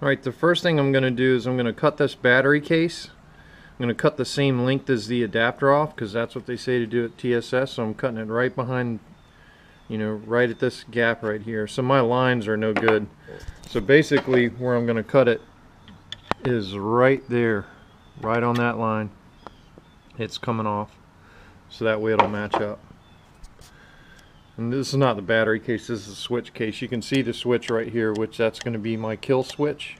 Alright, the first thing I'm going to do is I'm going to cut this battery case. I'm going to cut the same length as the adapter off because that's what they say to do at TSS, so I'm cutting it right behind, you know, right at this gap right here. So my lines are no good. So basically where I'm going to cut it is right there, right on that line. It's coming off, so that way it'll match up. And this is not the battery case, this is the switch case. You can see the switch right here, which that's going to be my kill switch.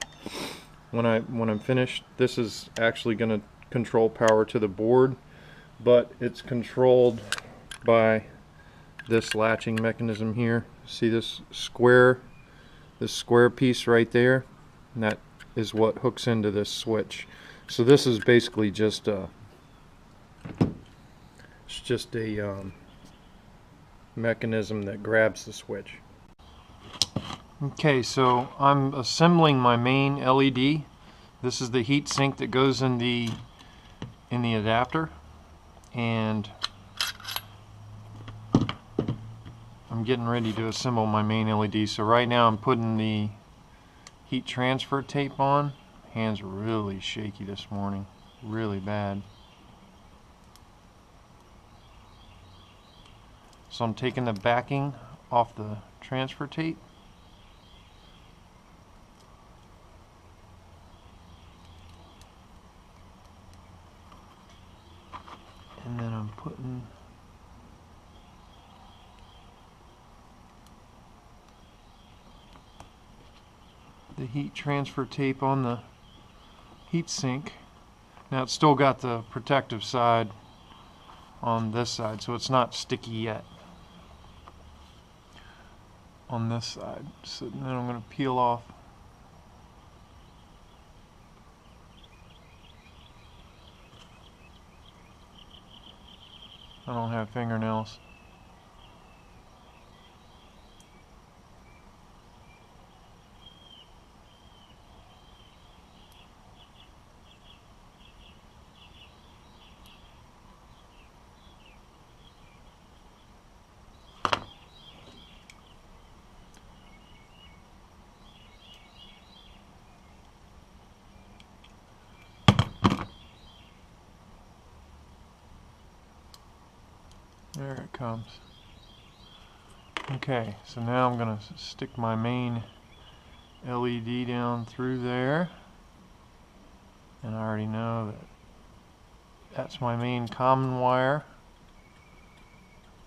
When I'm finished, this is actually going to control power to the board, but it's controlled by this latching mechanism here. See this square piece right there? And that is what hooks into this switch. So this is basically just a mechanism that grabs the switch. Okay, so I'm assembling my main LED. This is the heat sink that goes in the adapter, and I'm getting ready to assemble my main LED. So right now I'm putting the heat transfer tape on. Hands are really shaky this morning, really bad. So I'm taking the backing off the transfer tape. And then I'm putting the heat transfer tape on the heat sink. Now it's still got the protective side on this side, so it's not sticky yet on this side. So then I'm going to peel off I don't have fingernails. There it comes. Okay, so now I'm going to stick my main LED down through there. And I already know that that's my main common wire.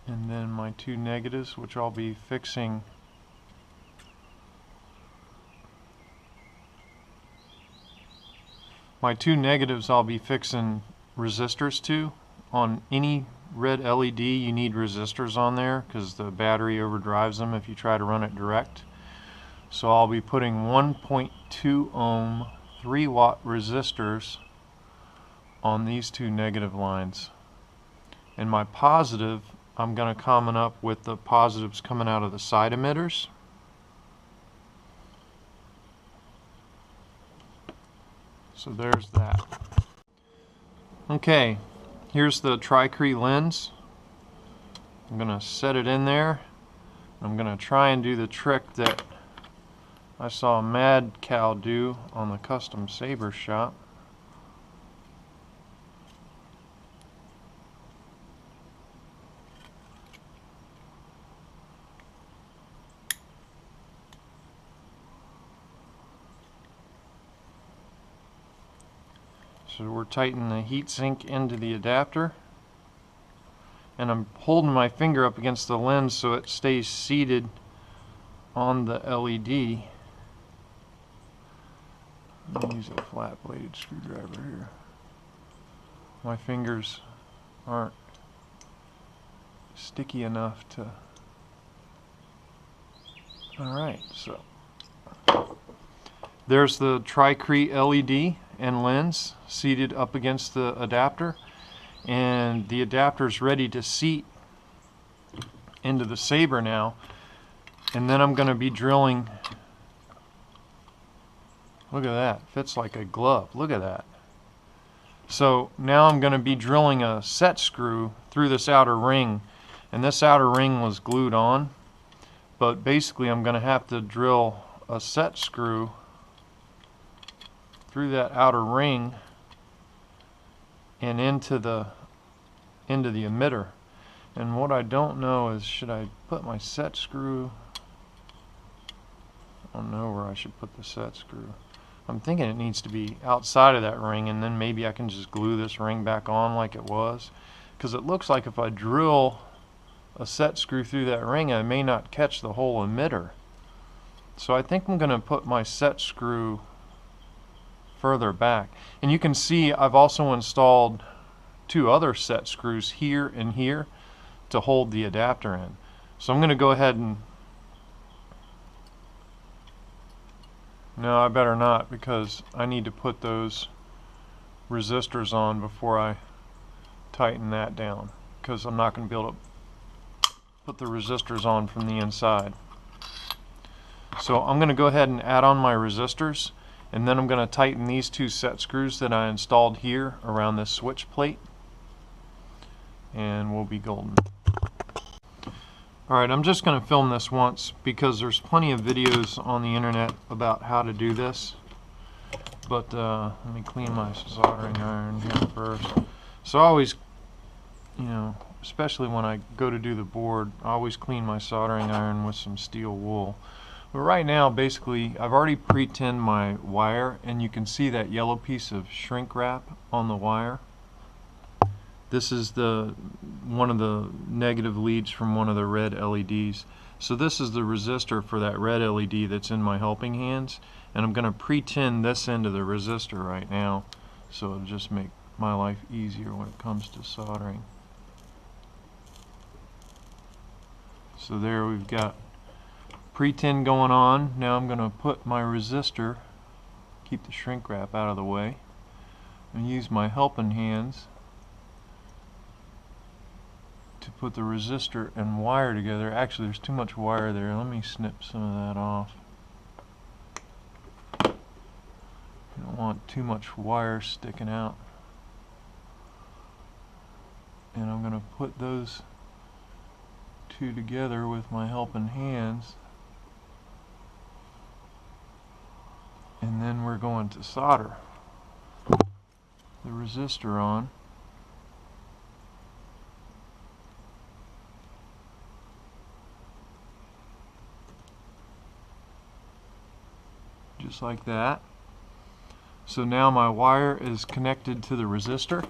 And then my two negatives, which I'll be fixing resistors to. On any red LED you need resistors on there because the battery overdrives them if you try to run it direct. So I'll be putting 1.2 ohm 3 watt resistors on these two negative lines. And my positive, I'm going to common up with the positives coming out of the side emitters. So there's that. Okay, here's the Tri-Cree lens. I'm going to set it in there. I'm going to try and do the trick that I saw Mad Cow do on the custom saber shop. So we're tightening the heatsink into the adapter, and I'm holding my finger up against the lens so it stays seated on the LED. I'm use a flat bladed screwdriver here. My fingers aren't sticky enough to... Alright, so there's the Tri-Cree LED and lens seated up against the adapter, and the adapter's ready to seat into the saber now. And then I'm going to be drilling. Look at that, fits like a glove. Look at that. So now I'm going to be drilling a set screw through this outer ring, and this outer ring was glued on, but basically I'm going to have to drill a set screw through that outer ring and into the emitter. And what I don't know is, should I put my set screw? I don't know where I should put the set screw. I'm thinking it needs to be outside of that ring, and then maybe I can just glue this ring back on like it was, because it looks like if I drill a set screw through that ring, I may not catch the whole emitter. So I think I'm going to put my set screw further back. And you can see I've also installed 2 other set screws here and here to hold the adapter in. So I'm going to go ahead and... No, I better not, because I need to put those resistors on before I tighten that down, because I'm not going to be able to put the resistors on from the inside. So I'm going to go ahead and add on my resistors, and then I'm going to tighten these 2 set screws that I installed here around this switch plate, and we'll be golden. Alright, I'm just going to film this once because there's plenty of videos on the internet about how to do this. But let me clean my soldering iron here first. So I always, especially when I go to do the board, I always clean my soldering iron with some steel wool. But right now, basically, I've already pre-tinned my wire, and you can see that yellow piece of shrink wrap on the wire. This is one of the negative leads from one of the red LEDs. So this is the resistor for that red LED that's in my helping hands, and I'm going to pre-tin this end of the resistor right now, so it'll just make my life easier when it comes to soldering. So there we've got pre-tin going on. Now I'm going to put my resistor, keep the shrink wrap out of the way, and use my helping hands to put the resistor and wire together. Actually, there's too much wire there. Let me snip some of that off. You don't want too much wire sticking out. And I'm going to put those 2 together with my helping hands. And then we're going to solder the resistor on. Just like that. So now my wire is connected to the resistor,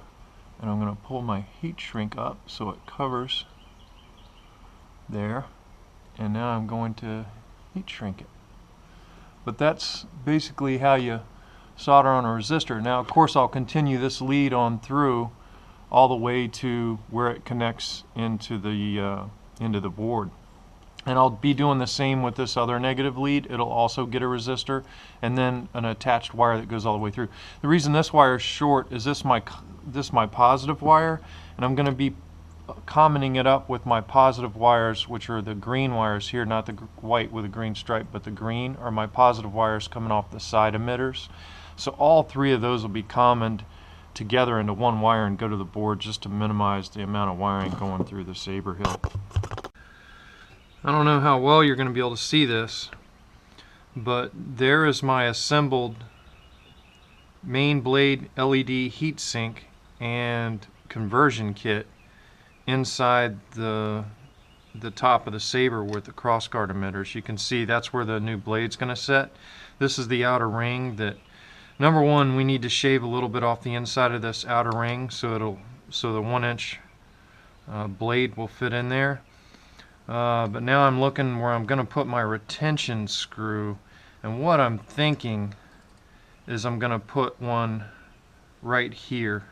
and I'm going to pull my heat shrink up so it covers there, and now I'm going to heat shrink it. But that's basically how you solder on a resistor. Now of course I'll continue this lead on through all the way to where it connects into the board. And I'll be doing the same with this other negative lead. It'll also get a resistor and then an attached wire that goes all the way through. The reason this wire is short is this my positive wire, and I'm going to be commenting it up with my positive wires, which are the green wires here, not the white with a green stripe, but the green are my positive wires coming off the side emitters. So all 3 of those will be commoned together into one wire and go to the board, just to minimize the amount of wiring going through the saber hilt. I don't know how well you're going to be able to see this, but there is my assembled main blade LED heatsink and conversion kit inside the top of the saber with the crossguard emitters. You can see that's where the new blade's going to set. This is the outer ring that, number one, we need to shave a little bit off the inside of this outer ring so the 1-inch blade will fit in there. But now I'm looking where I'm going to put my retention screw, and what I'm thinking is I'm going to put one right here.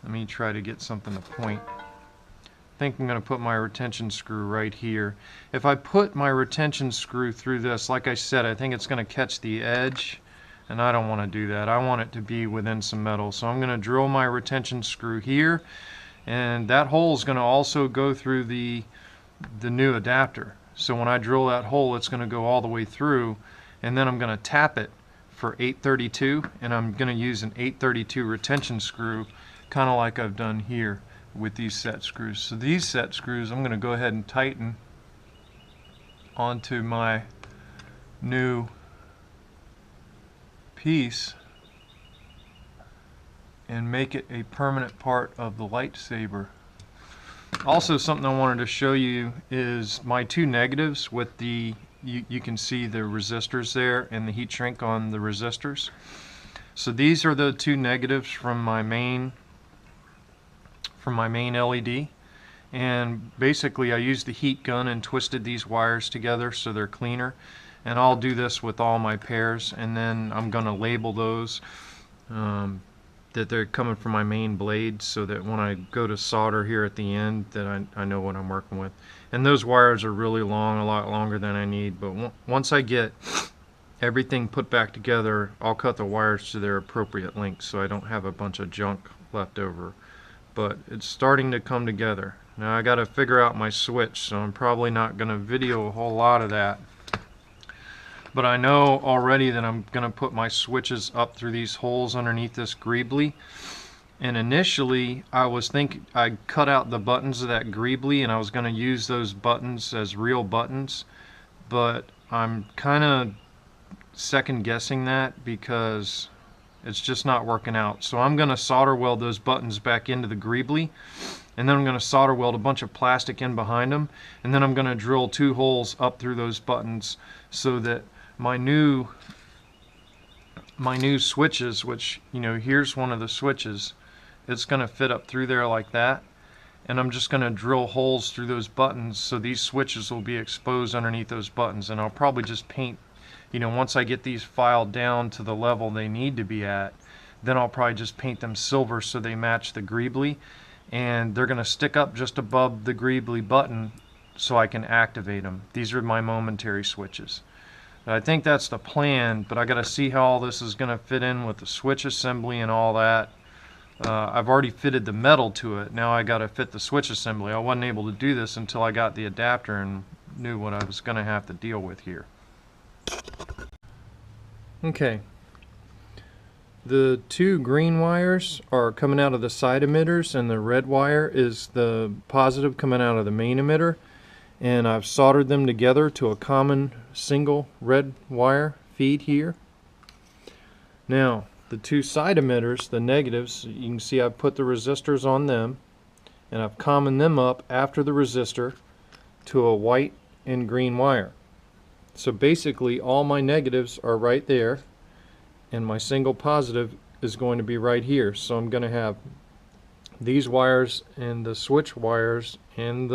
Let me try to get something to point. I think I'm going to put my retention screw right here. If I put my retention screw through this, like I said, I think it's going to catch the edge, and I don't want to do that. I want it to be within some metal. So I'm going to drill my retention screw here, and that hole is going to also go through the new adapter. So when I drill that hole, it's going to go all the way through, and then I'm going to tap it for 832, and I'm going to use an 832 retention screw, kind of like I've done here with these set screws. So these set screws I'm going to go ahead and tighten onto my new piece and make it a permanent part of the lightsaber. Also, something I wanted to show you is my two negatives with the, you can see the resistors there and the heat shrink on the resistors. So these are the two negatives from my main LED, and basically I used the heat gun and twisted these wires together so they're cleaner, and I'll do this with all my pairs, and then I'm going to label those that they're coming from my main blade, so that when I go to solder here at the end that I know what I'm working with. And those wires are really long, a lot longer than I need, but once I get everything put back together, I'll cut the wires to their appropriate length so I don't have a bunch of junk left over. But it's starting to come together. Now I got to figure out my switch, so I'm probably not going to video a whole lot of that. But I know already that I'm going to put my switches up through these holes underneath this greebly. And initially I was thinking I'd cut out the buttons of that greebly and I was going to use those buttons as real buttons. But I'm kind of second guessing that because it's just not working out. So I'm going to solder weld those buttons back into the greebly, and then I'm going to solder weld a bunch of plastic in behind them, and then I'm going to drill 2 holes up through those buttons so that my new switches, which, you know, here's one of the switches, it's going to fit up through there like that, and I'm just going to drill holes through those buttons so these switches will be exposed underneath those buttons. And I'll probably just paint, you know, once I get these filed down to the level they need to be at, then I'll probably just paint them silver so they match the greebly, and they're going to stick up just above the greebly button so I can activate them. These are my momentary switches. I think that's the plan, but I got to see how all this is going to fit in with the switch assembly and all that. I've already fitted the metal to it. Now I got to fit the switch assembly. I wasn't able to do this until I got the adapter and knew what I was going to have to deal with here. Okay. The 2 green wires are coming out of the side emitters, and the red wire is the positive coming out of the main emitter. And I've soldered them together to a common single red wire feed here. Now, the 2 side emitters, the negatives, you can see I've put the resistors on them, and I've commoned them up after the resistor to a white and green wire. So basically all my negatives are right there, and my single positive is going to be right here. So I'm going to have these wires and the switch wires and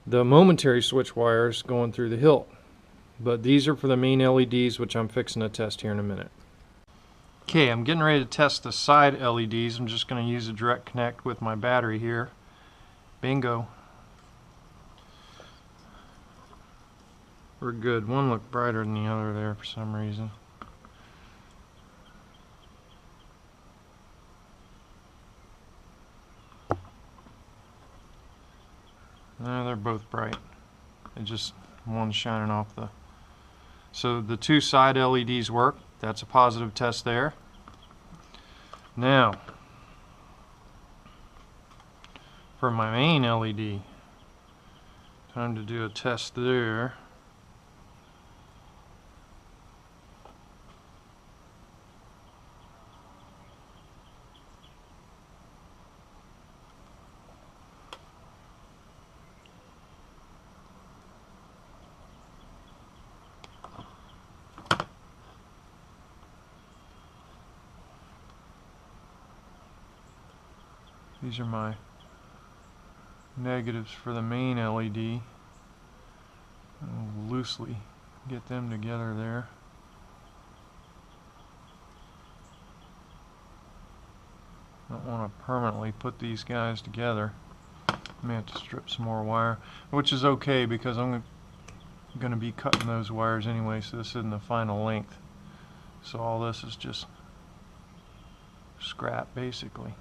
the momentary switch wires going through the hilt. But these are for the main LEDs, which I'm fixing to test here in a minute. Okay, I'm getting ready to test the side LEDs. I'm just going to use a direct connect with my battery here. Bingo. We're good. One looked brighter than the other there for some reason. No, they're both bright. It just one's shining off the... So the 2 side LEDs work. That's a positive test there. Now, for my main LED, time to do a test there. These are my negatives for the main LED. I'll loosely get them together there. Don't want to permanently put these guys together. I may have to strip some more wire, which is okay because I'm going to be cutting those wires anyway, so this isn't the final length. So all this is just scrap basically.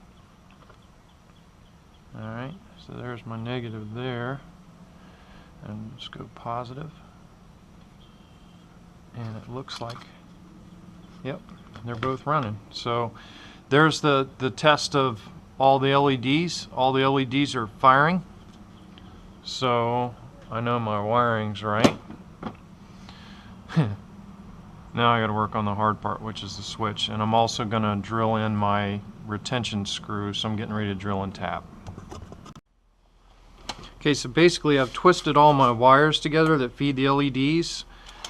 Alright, so there's my negative there, and let's go positive, and it looks like, yep, they're both running. So there's the test of all the LEDs. All the LEDs are firing, so I know my wiring's right. Now I got to work on the hard part, which is the switch, and I'm also going to drill in my retention screw, so I'm getting ready to drill and tap. Okay, so basically I've twisted all my wires together that feed the LEDs.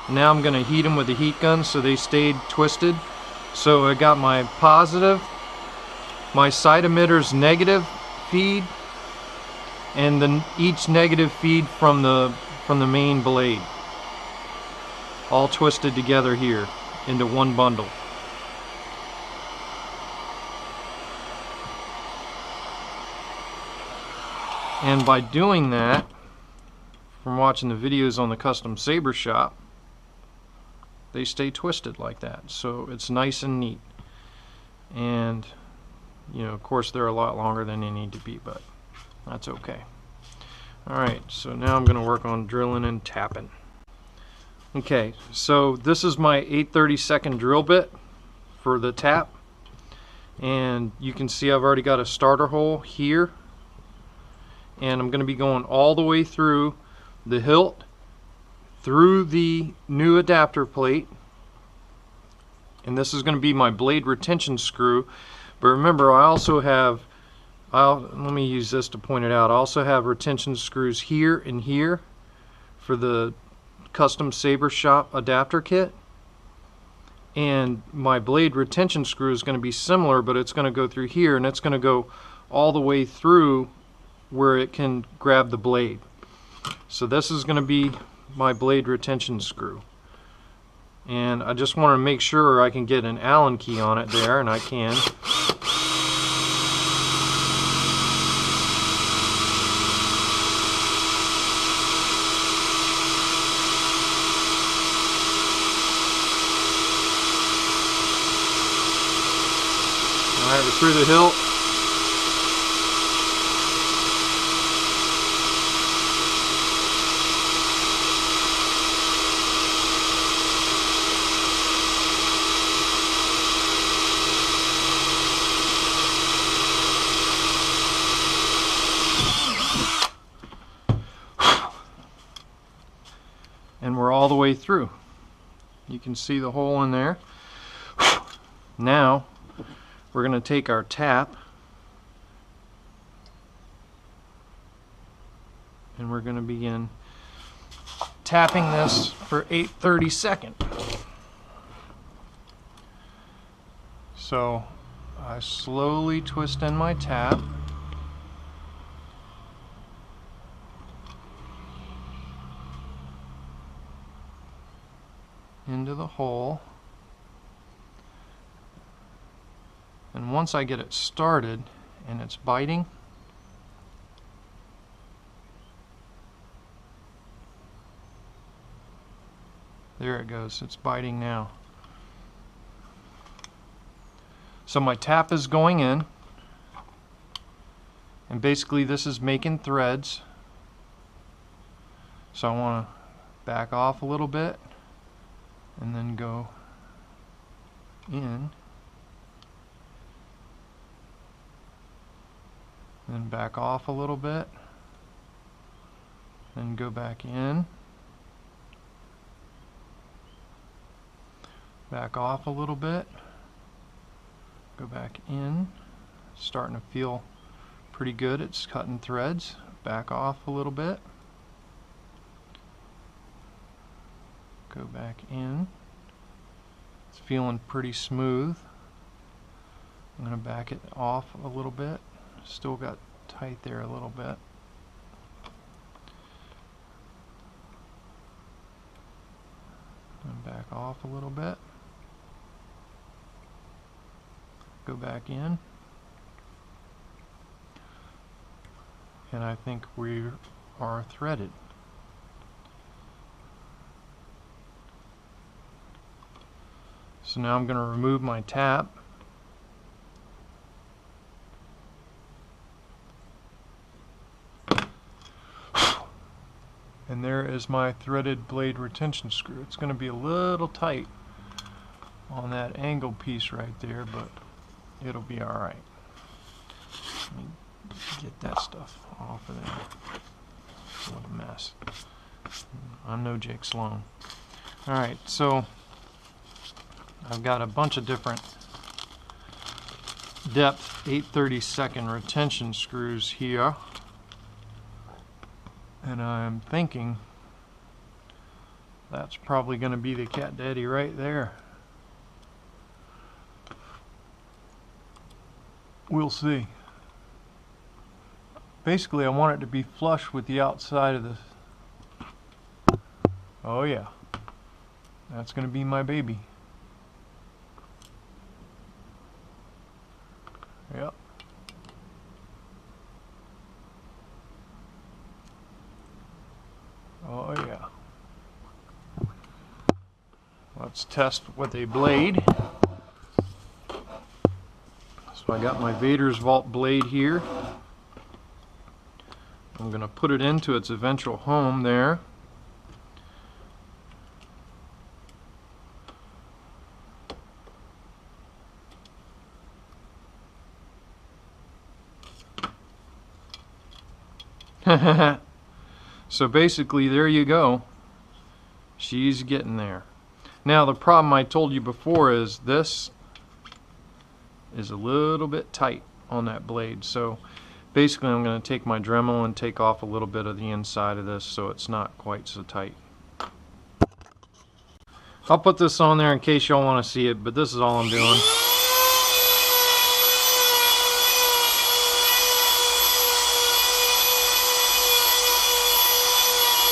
Now I'm going to heat them with a heat gun so they stayed twisted. So I got my positive, my side emitter's negative feed, and then each negative feed from the main blade, all twisted together here into one bundle. And by doing that, from watching the videos on the custom saber shop, they stay twisted like that, so it's nice and neat. And you know, of course they're a lot longer than they need to be, but that's okay. Alright, so now I'm going to work on drilling and tapping. Okay, so this is my 8/32 drill bit for the tap, and you can see I've already got a starter hole here, and I'm going to be going all the way through the hilt, through the new adapter plate, and this is going to be my blade retention screw. But remember, I also have, let me use this to point it out, I also have retention screws here and here for the custom saber shop adapter kit, and my blade retention screw is going to be similar, but it's going to go through here, and it's going to go all the way through where it can grab the blade. So this is going to be my blade retention screw, and I just want to make sure I can get an Allen key on it there, and I can. Alright, we're through the hilt. And we're all the way through. You can see the hole in there. Now we're going to take our tap and we're going to begin tapping this for 8/32. So I slowly twist in my tap. Into the hole, and once I get it started and it's biting, there it goes, it's biting now. So my tap is going in, and basically this is making threads. So I want to back off a little bit and then go in, then back off a little bit, then go back in, back off a little bit, go back in. Starting to feel pretty good, it's cutting threads. Back off a little bit, go back in. It's feeling pretty smooth. I'm going to back it off a little bit. Still got tight there a little bit. And back off a little bit. Go back in. And I think we are threaded. So now I'm going to remove my tap. And there is my threaded blade retention screw. It's going to be a little tight on that angle piece right there, but it'll be alright. Let me get that stuff off of there. What a mess. I'm no Jake Sloan. Alright, so I've got a bunch of different depth 8/32 retention screws here, and I'm thinking that's probably going to be the cat daddy right there. We'll see. Basically, I want it to be flush with the outside of the... Oh yeah, that's going to be my baby. Yep. Oh yeah. Let's test with a blade. So I got my Vader's Vault blade here. I'm going to put it into its eventual home there. So basically, there you go. She's getting there. Now, the problem I told you before is this is a little bit tight on that blade. So basically, I'm going to take my Dremel and take off a little bit of the inside of this so it's not quite so tight. I'll put this on there in case y'all want to see it, but this is all I'm doing.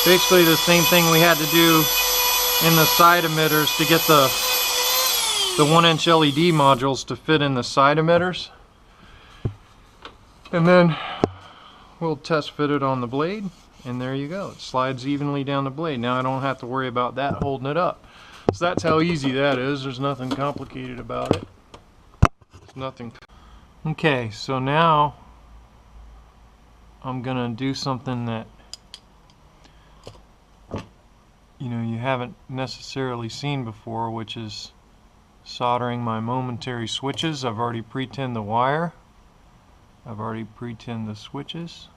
Basically the same thing we had to do in the side emitters to get the 1-inch LED modules to fit in the side emitters. And then we'll test fit it on the blade, and there you go. It slides evenly down the blade. Now I don't have to worry about that holding it up. So that's how easy that is. There's nothing complicated about it. There's nothing. Okay, so now I'm gonna do something that you haven't necessarily seen before, which is soldering my momentary switches. I've already pre-tinned the wire. I've already pre-tinned the switches.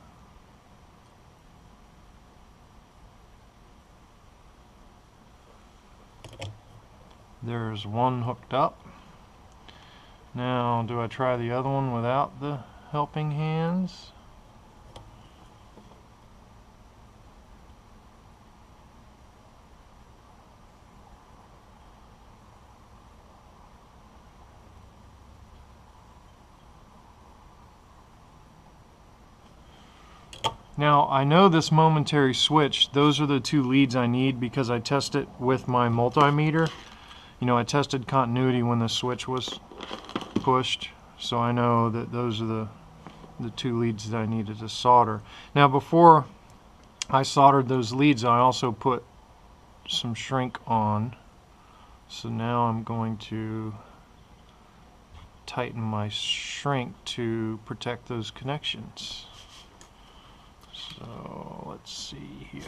There's one hooked up. Now, do I try the other one without the helping hands? Now, I know this momentary switch, those are the two leads I need because I test it with my multimeter. I tested continuity when the switch was pushed, so I know that those are the two leads that I needed to solder. Now, before I soldered those leads, I also put some shrink on. So now I'm going to tighten my shrink to protect those connections. So let's see here.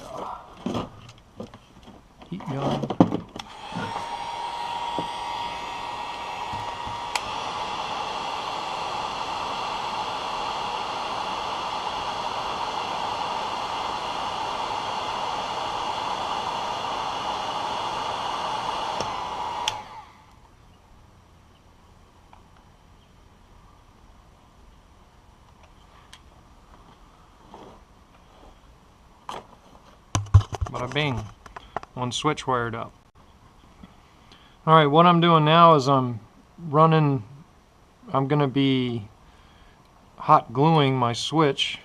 Heat gun. Bada bing, one switch wired up. Alright, what I'm doing now is I'm going to be hot gluing my switch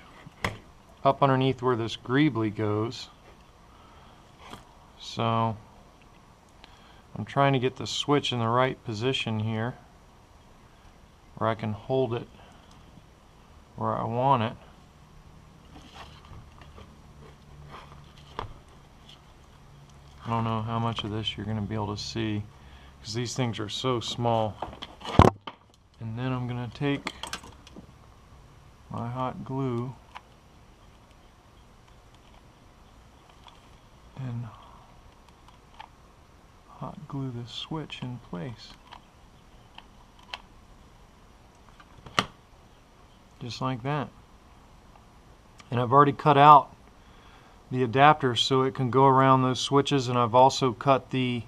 up underneath where this greebly goes. So I'm trying to get the switch in the right position here where I can hold it where I want it. I don't know how much of this you're going to be able to see because these things are so small. And then I'm going to take my hot glue and hot glue the switch in place. Just like that. And I've already cut out the adapter so it can go around those switches, and I've also cut the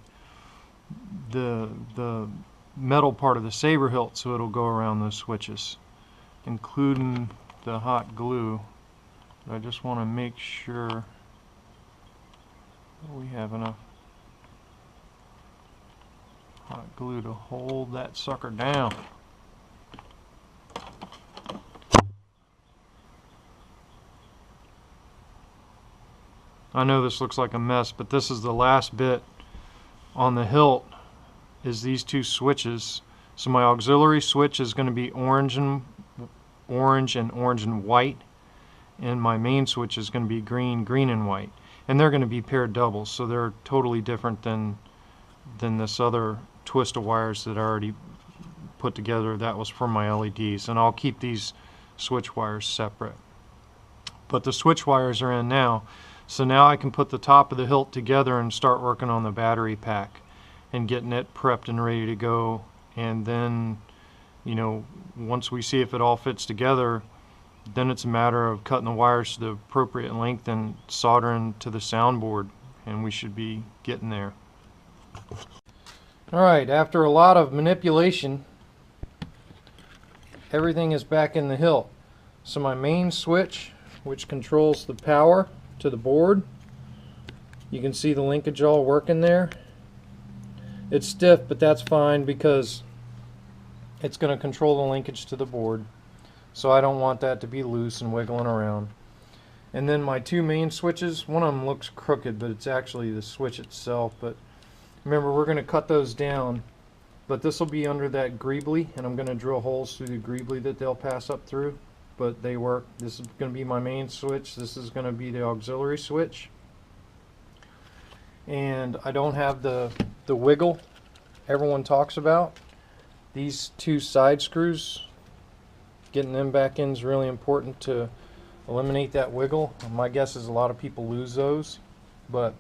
the metal part of the saber hilt, so it'll go around those switches, including the hot glue. But I just want to make sure we have enough hot glue to hold that sucker down. I know this looks like a mess, but this is the last bit on the hilt, is these two switches. So my auxiliary switch is going to be orange and white, and my main switch is going to be green and white, and they're going to be paired doubles, so they're totally different than this other twist of wires that I already put together. That was for my LEDs, and I'll keep these switch wires separate. But the switch wires are in now, so now I can put the top of the hilt together and start working on the battery pack and getting it prepped and ready to go. And then, you know, once we see if it all fits together, then it's a matter of cutting the wires to the appropriate length and soldering to the soundboard, and we should be getting there. Alright, after a lot of manipulation, everything is back in the hilt. So my main switch, which controls the power to the board, you can see the linkage all working there. It's stiff, but that's fine because it's going to control the linkage to the board, so I don't want that to be loose and wiggling around. And then my two main switches, one of them looks crooked, but it's actually the switch itself. But remember, we're going to cut those down, but this will be under that greebly, and I'm going to drill holes through the greebly that they'll pass up through. But they work. This is going to be my main switch. This is going to be the auxiliary switch. And I don't have the wiggle everyone talks about. These two side screws, getting them back in is really important to eliminate that wiggle. My guess is a lot of people lose those. But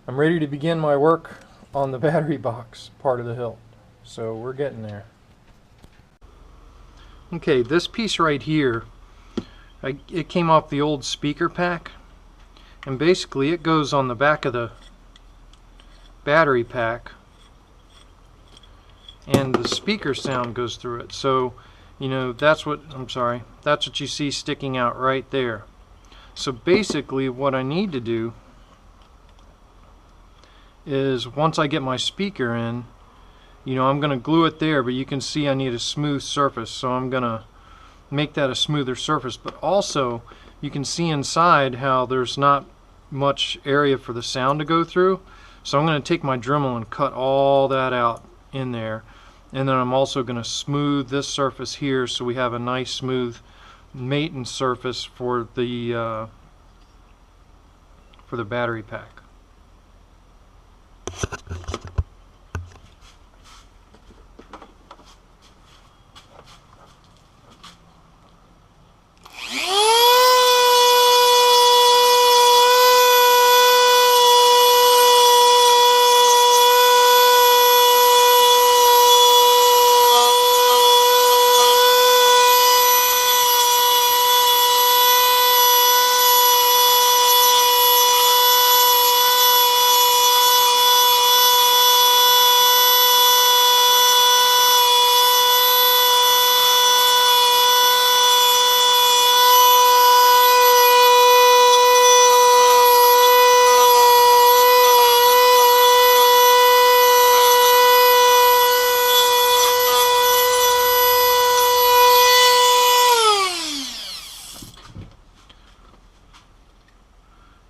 I'm ready to begin my work on the battery box part of the hilt. So we're getting there. Okay, this piece right here, it came off the old speaker pack, and basically it goes on the back of the battery pack, and the speaker sound goes through it. So, you know, that's what you see sticking out right there. So basically what I need to do is, once I get my speaker in, you know, I'm going to glue it there, but you can see I need a smooth surface, so I'm going to make that a smoother surface. But also, you can see inside how there's not much area for the sound to go through. So I'm going to take my Dremel and cut all that out in there. And then I'm also going to smooth this surface here so we have a nice smooth mating surface for the battery pack.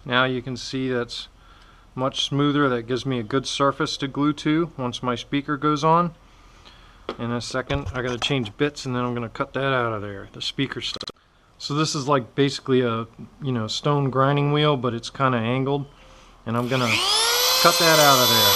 Now you can see that's much smoother. That gives me a good surface to glue to once my speaker goes on. In a second I gotta change bits, and then I'm gonna cut that out of there, the speaker stuff. So this is like basically a, you know, stone grinding wheel, but it's kind of angled, and I'm gonna cut that out of there.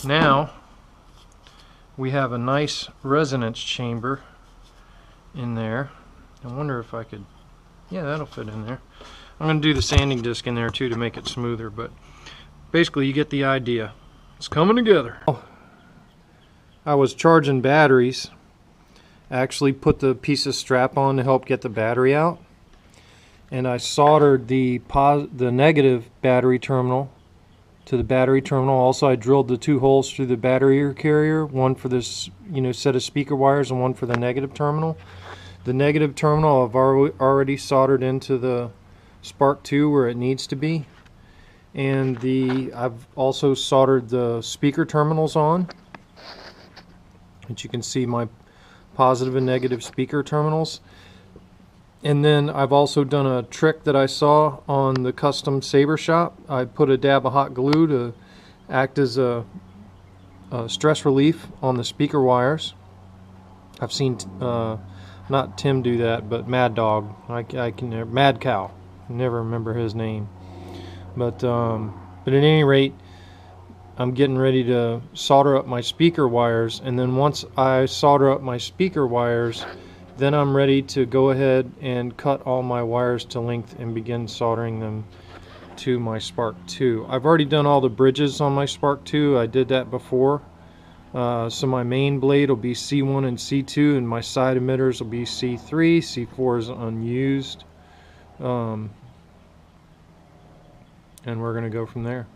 Now we have a nice resonance chamber in there. I wonder if I could, yeah, that'll fit in there. I'm going to do the sanding disc in there too to make it smoother, but basically you get the idea. It's coming together. I was charging batteries. I actually put the piece of strap on to help get the battery out, and I soldered the negative battery terminal to the battery terminal. Also, I drilled the 2 holes through the battery carrier, one for this set of speaker wires and one for the negative terminal. The negative terminal I've already soldered into the Spark 2 where it needs to be, and I've also soldered the speaker terminals on, which you can see my positive and negative speaker terminals. And then I've also done a trick that I saw on the custom saber shop. I put a dab of hot glue to act as a stress relief on the speaker wires. I've seen not Tim do that, but Mad Dog. Mad Cow. I never remember his name. But at any rate, I'm getting ready to solder up my speaker wires, and then once I solder up my speaker wires, then I'm ready to go ahead and cut all my wires to length and begin soldering them to my Spark 2. I've already done all the bridges on my Spark 2. I did that before. So my main blade will be C1 and C2, and my side emitters will be C3. C4 is unused. And we're going to go from there.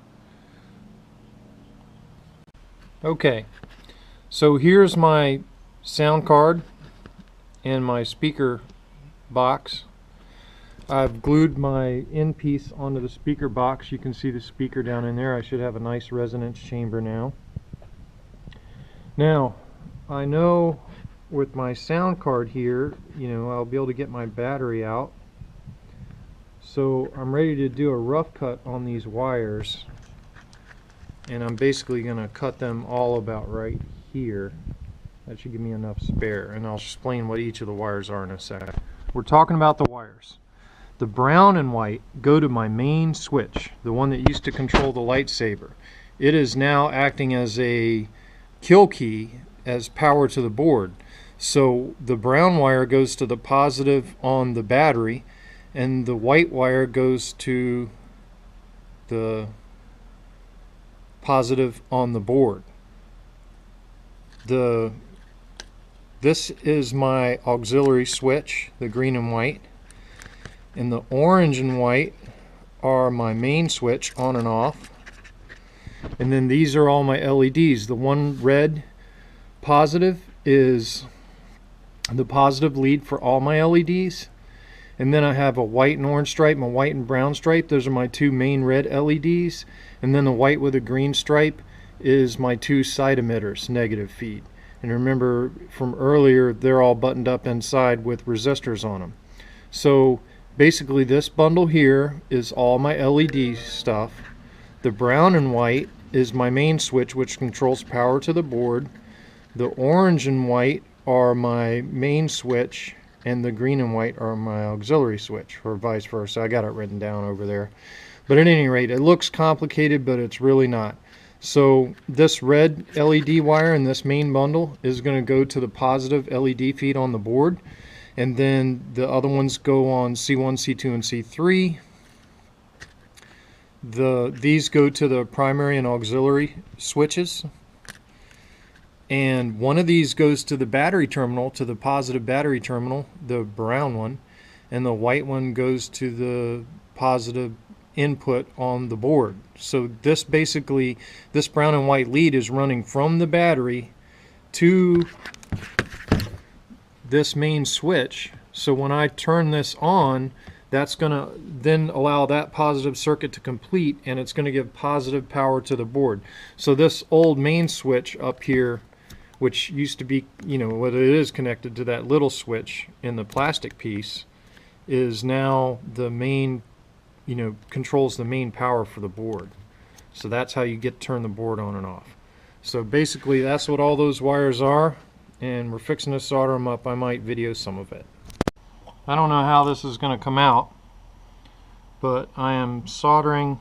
Okay, so here's my sound card and my speaker box. I've glued my end piece onto the speaker box. You can see the speaker down in there. I should have a nice resonance chamber now. Now, I know with my sound card here, I'll be able to get my battery out. So I'm ready to do a rough cut on these wires, and I'm basically going to cut them all about right here. That should give me enough spare, and I'll explain what each of the wires are in a second. We're talking about the wires. The brown and white go to my main switch, the one that used to control the lightsaber. It is now acting as a kill key as power to the board. So the brown wire goes to the positive on the battery, and the white wire goes to the positive on the board. This is my auxiliary switch, the green and white, and the orange and white are my main switch, on and off. And then these are all my LEDs. The one red positive is the positive lead for all my LEDs, and then I have a white and orange stripe and a white and brown stripe. Those are my 2 main red LEDs, and then the white with a green stripe is my 2 side emitters, negative feed. And remember from earlier, they're all buttoned up inside with resistors on them. So basically this bundle here is all my LED stuff. The brown and white is my main switch, which controls power to the board. The orange and white are my main switch, and the green and white are my auxiliary switch, or vice versa. I got it written down over there. But at any rate, it looks complicated, but it's really not. So this red LED wire in this main bundle is going to go to the positive LED feed on the board, and then the other ones go on C1, C2, and C3. These go to the primary and auxiliary switches, and one of these goes to the battery terminal, to the positive battery terminal, the brown one, and the white one goes to the positive input on the board. So this basically, this brown and white lead is running from the battery to this main switch. So when I turn this on, that's going to then allow that positive circuit to complete, and it's going to give positive power to the board. So this old main switch up here, which used to be, what it is connected to that little switch in the plastic piece, is now the main, controls the main power for the board. So that's how you get to turn the board on and off. So basically that's what all those wires are, and we're fixing to solder them up. I might video some of it. I don't know how this is going to come out, but I am soldering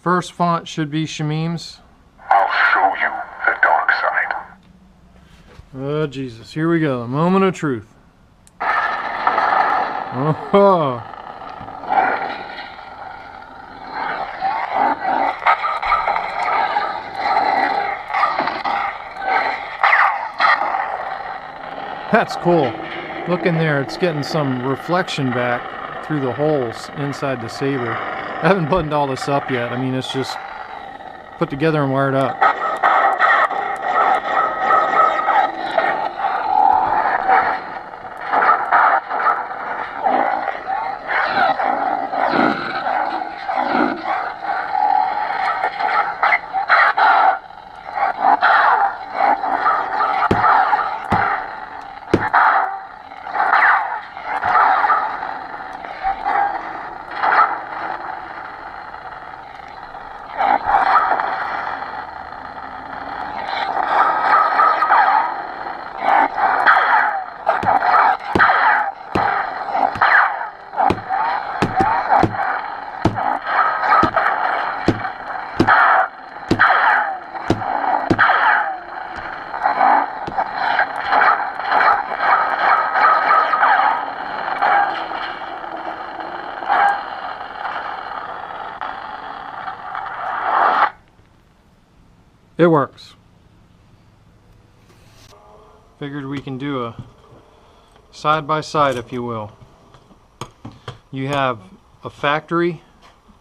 First font should be Shamim's. I'll show you the dark side. Oh, Jesus. Here we go. The moment of truth. Oh. That's cool. Look in there. It's getting some reflection back through the holes inside the saber. I haven't buttoned all this up yet. I mean, it's just put together and wired up. It works. Figured we can do a side by side, if you will. You have a factory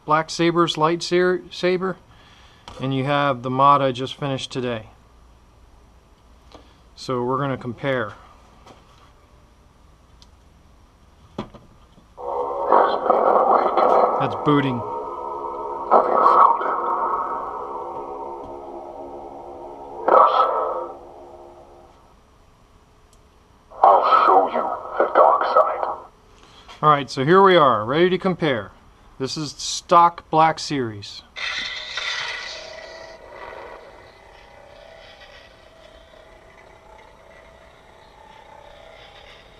Black Saber's lightsaber, and you have the mod I just finished today. So we're going to compare. That's booting. Have you found it? Yes. I'll show you the dark side. Alright, so here we are, ready to compare. This is stock Black Series.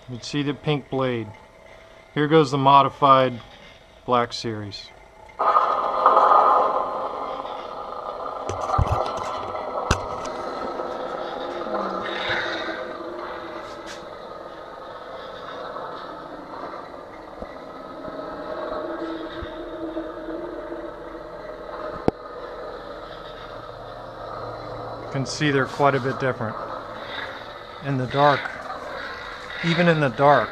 You can see the pink blade. Here goes the modified Black Series. You can see they're quite a bit different. In the dark, even in the dark,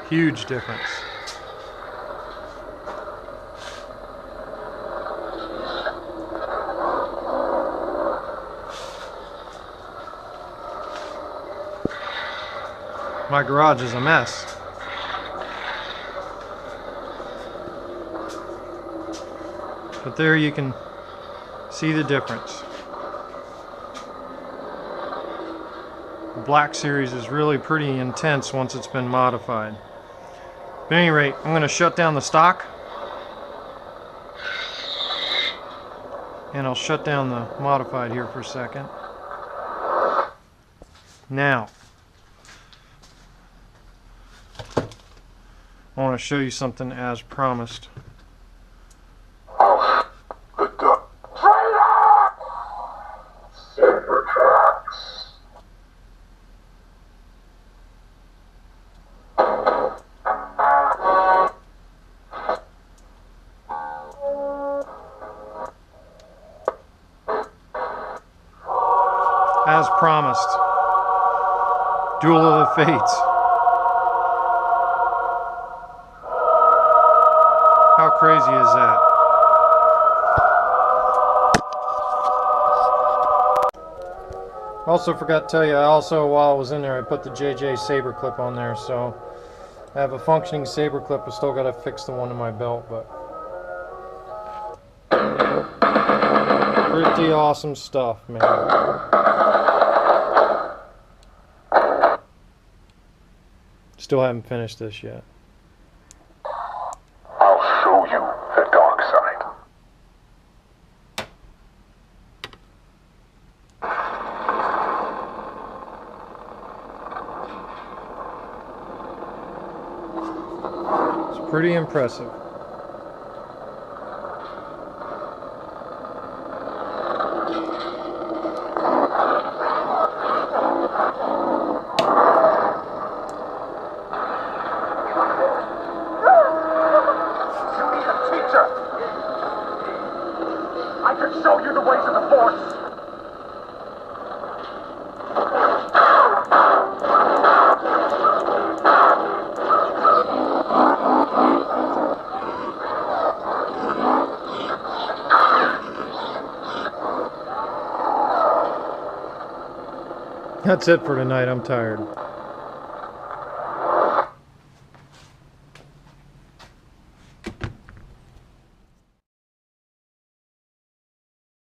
huge difference. My garage is a mess. But there you can see the difference. The Black Series is really pretty intense once it's been modified. At any rate, I'm going to shut down the stock. And I'll shut down the modified here for a second. Now, I want to show you something as promised. Oh, the duck. Traitor! Saber tracks. As promised. Duel of the Fates. How crazy is that? Also forgot to tell you, while I was in there, I put the JJ saber clip on there, so I have a functioning saber clip. I still got to fix the one in my belt, but pretty awesome stuff, man. Still haven't finished this yet. I'll show you the dark side. It's pretty impressive. That's it for tonight. I'm tired.